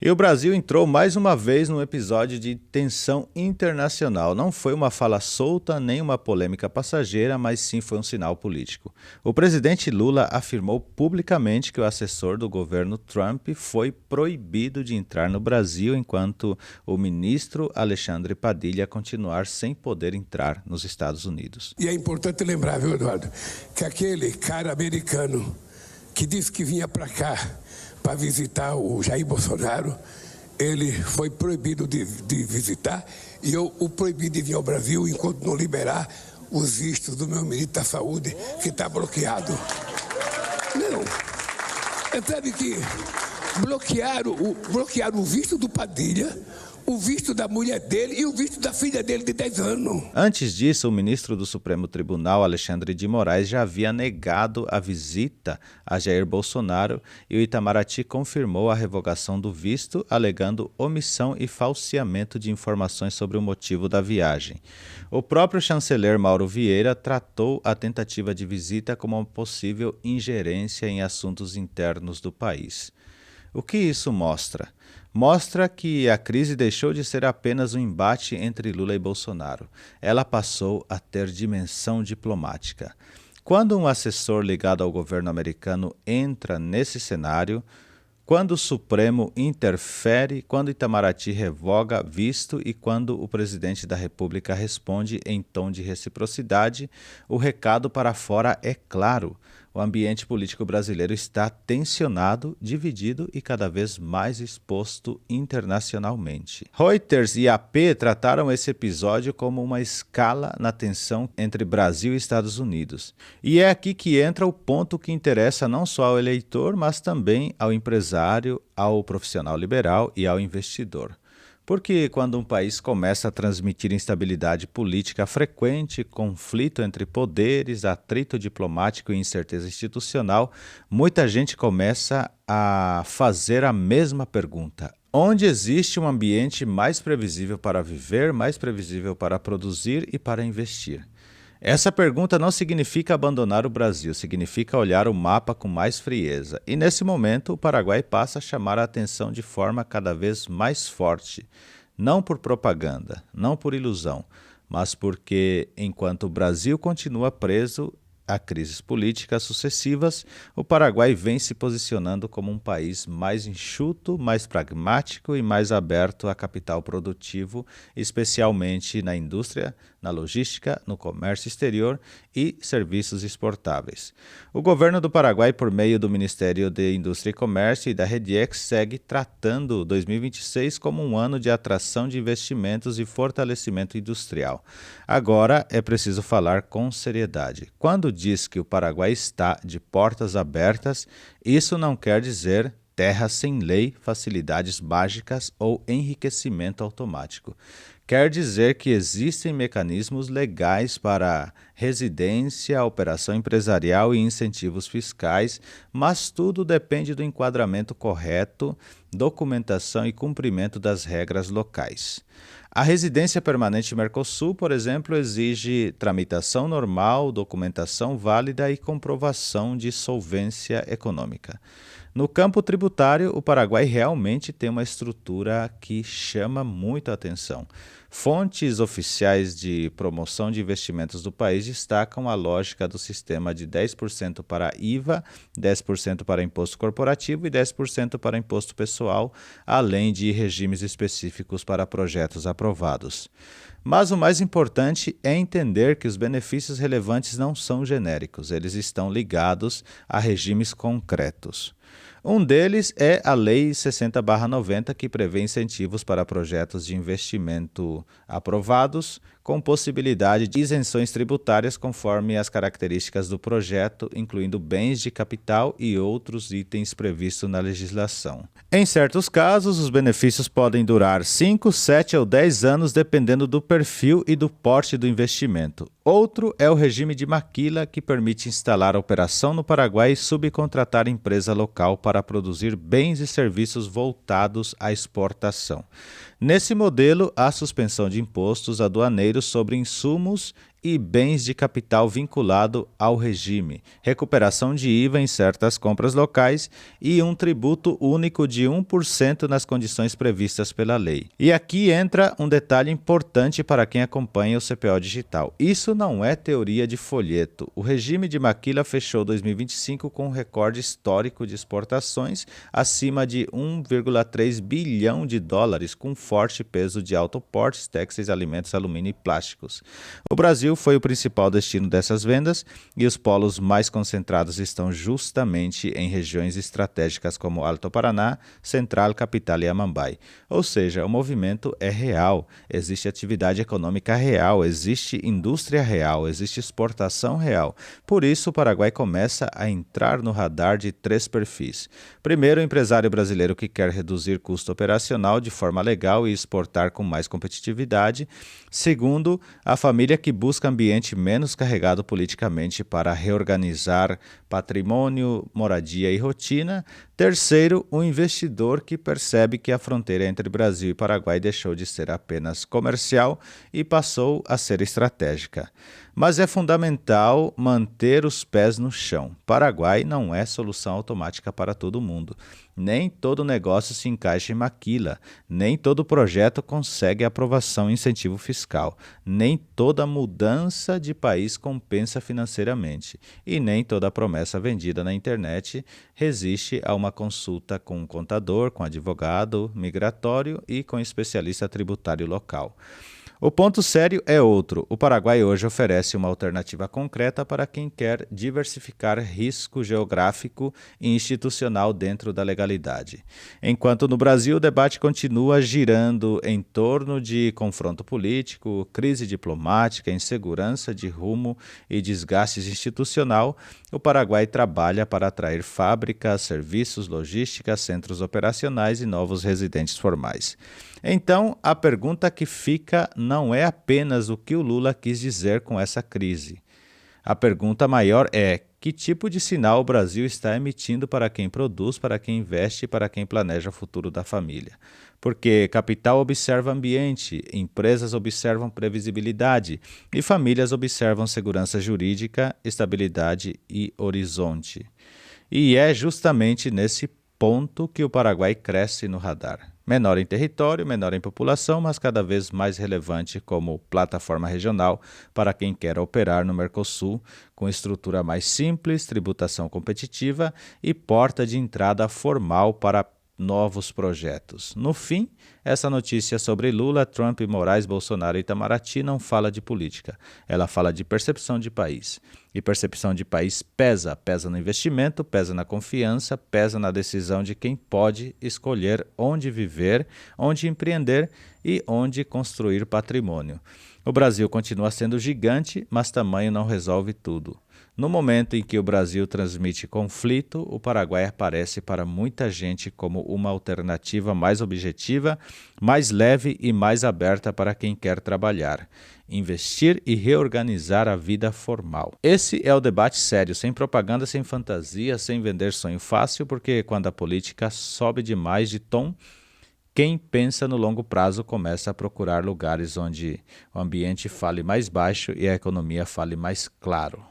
E o Brasil entrou mais uma vez num episódio de tensão internacional. Não foi uma fala solta nem uma polêmica passageira, mas sim foi um sinal político. O presidente Lula afirmou publicamente que o assessor do governo Trump foi proibido de entrar no Brasil enquanto o ministro Alexandre Padilha continuar sem poder entrar nos Estados Unidos. E é importante lembrar, viu, Eduardo, que aquele cara americano que disse que vinha para cá para visitar o Jair Bolsonaro, ele foi proibido de visitar e eu o proibi de vir ao Brasil enquanto não liberar os vistos do meu ministro da Saúde, que está bloqueado. Não, sabe que bloquearam o visto do Padilha, o visto da mulher dele e o visto da filha dele de 10 anos. Antes disso, o ministro do Supremo Tribunal, Alexandre de Moraes, já havia negado a visita a Jair Bolsonaro e o Itamaraty confirmou a revogação do visto, alegando omissão e falseamento de informações sobre o motivo da viagem. O próprio chanceler Mauro Vieira tratou a tentativa de visita como uma possível ingerência em assuntos internos do país. O que isso mostra? Mostra que a crise deixou de ser apenas um embate entre Lula e Bolsonaro. Ela passou a ter dimensão diplomática. Quando um assessor ligado ao governo americano entra nesse cenário, quando o Supremo interfere, quando Itamaraty revoga visto e quando o presidente da República responde em tom de reciprocidade, o recado para fora é claro. O ambiente político brasileiro está tensionado, dividido e cada vez mais exposto internacionalmente. Reuters e AP trataram esse episódio como uma escala na tensão entre Brasil e Estados Unidos. E é aqui que entra o ponto que interessa não só ao eleitor, mas também ao empresário, ao profissional liberal e ao investidor. Porque quando um país começa a transmitir instabilidade política frequente, conflito entre poderes, atrito diplomático e incerteza institucional, muita gente começa a fazer a mesma pergunta. Onde existe um ambiente mais previsível para viver, mais previsível para produzir e para investir? Essa pergunta não significa abandonar o Brasil, significa olhar o mapa com mais frieza. E nesse momento, o Paraguai passa a chamar a atenção de forma cada vez mais forte. Não por propaganda, não por ilusão, mas porque, enquanto o Brasil continua preso a crises políticas sucessivas, o Paraguai vem se posicionando como um país mais enxuto, mais pragmático e mais aberto a capital produtivo, especialmente na indústria, na logística, no comércio exterior e serviços exportáveis. O governo do Paraguai, por meio do Ministério de Indústria e Comércio e da Rediex, segue tratando 2026 como um ano de atração de investimentos e fortalecimento industrial. Agora é preciso falar com seriedade. Quando diz que o Paraguai está de portas abertas, isso não quer dizer terra sem lei, facilidades mágicas ou enriquecimento automático. Quer dizer que existem mecanismos legais para residência, operação empresarial e incentivos fiscais, mas tudo depende do enquadramento correto, documentação e cumprimento das regras locais. A residência permanente Mercosul, por exemplo, exige tramitação normal, documentação válida e comprovação de solvência econômica. No campo tributário, o Paraguai realmente tem uma estrutura que chama muito a atenção. Fontes oficiais de promoção de investimentos do país destacam a lógica do sistema de 10% para IVA, 10% para imposto corporativo e 10% para imposto pessoal, além de regimes específicos para projetos aprovados. Mas o mais importante é entender que os benefícios relevantes não são genéricos, eles estão ligados a regimes concretos. Um deles é a Lei 60/90, que prevê incentivos para projetos de investimento aprovados, com possibilidade de isenções tributárias conforme as características do projeto, incluindo bens de capital e outros itens previstos na legislação. Em certos casos, os benefícios podem durar 5, 7 ou 10 anos, dependendo do perfil e do porte do investimento. Outro é o regime de maquila, que permite instalar a operação no Paraguai e subcontratar empresa local para produzir bens e serviços voltados à exportação. Nesse modelo, há suspensão de impostos aduaneiros sobre insumos e bens de capital vinculado ao regime, recuperação de IVA em certas compras locais e um tributo único de 1% nas condições previstas pela lei. E aqui entra um detalhe importante para quem acompanha o CPO Digital. Isso não é teoria de folheto. O regime de Maquila fechou 2025 com um recorde histórico de exportações acima de 1,3 bilhão de dólares, com forte peso de autoportes, têxteis, alimentos, alumínio e plásticos. O Brasil foi o principal destino dessas vendas e os polos mais concentrados estão justamente em regiões estratégicas como Alto Paraná, Central, Capital e Amambai. Ou seja, o movimento é real, existe atividade econômica real, existe indústria real, existe exportação real. Por isso, o Paraguai começa a entrar no radar de 3 perfis. Primeiro, o empresário brasileiro que quer reduzir custo operacional de forma legal e exportar com mais competitividade. Segundo, a família que busca ambiente menos carregado politicamente para reorganizar patrimônio, moradia e rotina. Terceiro, o investidor que percebe que a fronteira entre Brasil e Paraguai deixou de ser apenas comercial e passou a ser estratégica. Mas é fundamental manter os pés no chão. Paraguai não é solução automática para todo mundo. Nem todo negócio se encaixa em Maquila, nem todo projeto consegue aprovação e incentivo fiscal, nem toda mudança de país compensa financeiramente e nem toda promessa vendida na internet resiste a uma consulta com um contador, com advogado migratório e com especialista tributário local. O ponto sério é outro. O Paraguai hoje oferece uma alternativa concreta para quem quer diversificar risco geográfico e institucional dentro da legalidade. Enquanto no Brasil o debate continua girando em torno de confronto político, crise diplomática, insegurança de rumo e desgastes institucional, o Paraguai trabalha para atrair fábricas, serviços, logística, centros operacionais e novos residentes formais. Então, a pergunta que fica não é apenas o que o Lula quis dizer com essa crise. A pergunta maior é: que tipo de sinal o Brasil está emitindo para quem produz, para quem investe e para quem planeja o futuro da família? Porque capital observa ambiente, empresas observam previsibilidade e famílias observam segurança jurídica, estabilidade e horizonte. E é justamente nesse ponto que o Paraguai cresce no radar. Menor em território, menor em população, mas cada vez mais relevante como plataforma regional para quem quer operar no Mercosul, com estrutura mais simples, tributação competitiva e porta de entrada formal para novos projetos. No fim, essa notícia sobre Lula, Trump, Moraes, Bolsonaro e Itamaraty não fala de política, ela fala de percepção de país. E percepção de país pesa, pesa no investimento, pesa na confiança, pesa na decisão de quem pode escolher onde viver, onde empreender e onde construir patrimônio. O Brasil continua sendo gigante, mas tamanho não resolve tudo. No momento em que o Brasil transmite conflito, o Paraguai aparece para muita gente como uma alternativa mais objetiva, mais leve e mais aberta para quem quer trabalhar, investir e reorganizar a vida formal. Esse é o debate sério, sem propaganda, sem fantasia, sem vender sonho fácil, porque quando a política sobe demais de tom, quem pensa no longo prazo começa a procurar lugares onde o ambiente fale mais baixo e a economia fale mais claro.